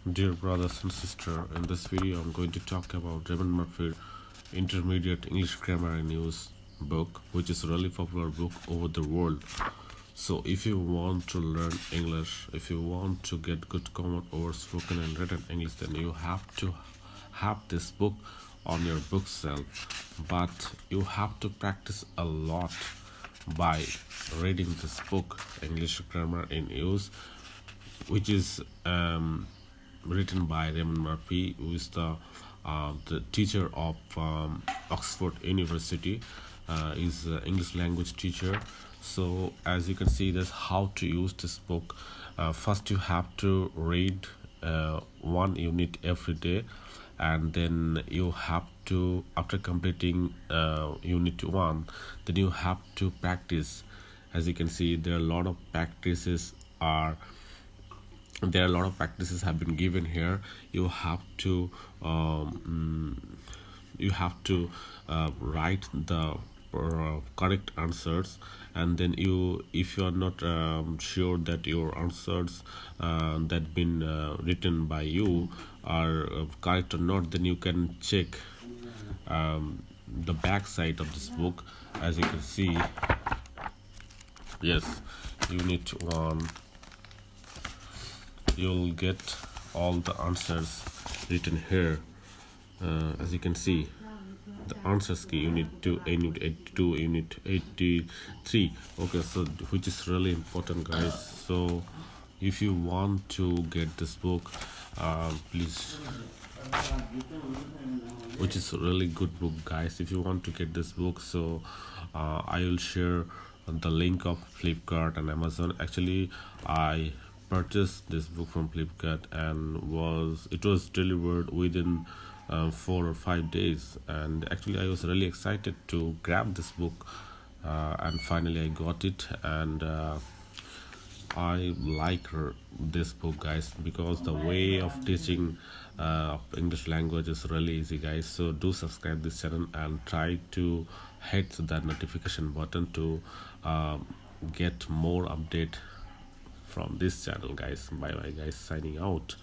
Dear brothers and sisters, in this video I'm going to talk about Raymond Murphy Intermediate English Grammar and Use book, which is a really popular book over the world. So if you want to learn English, if you want to get good common over spoken and written English, then you have to have this book on your bookshelf. But you have to practice a lot by reading this book, English Grammar in Use, which is written by Raymond Murphy, who is the teacher of Oxford University. Is an English language teacher. So as you can see, that's how to use this book. First, you have to read one unit every day, and then you have to, after completing unit 1, then you have to practice. As you can see, there are a lot of practices have been given here. You have to write the correct answers, and then if you are not sure that your answers that been written by you are correct or not, then you can check the back side of this book. As you can see, yes, unit 1, you'll get all the answers written here. As you can see, the answers key, unit 2, unit 82, unit 83. Okay, so which is really important, guys. So if you want to get this book, please, which is a really good book, guys. If you want to get this book, so I will share the link of Flipkart and Amazon. Actually, I purchased this book from Flipkart, and it was delivered within 4 or 5 days. And actually I was really excited to grab this book, and finally I got it. And I like this book, guys, because the way of teaching of English language is really easy, guys. So do subscribe this channel and try to hit that notification button to get more update from this channel, guys. Bye bye, guys, signing out.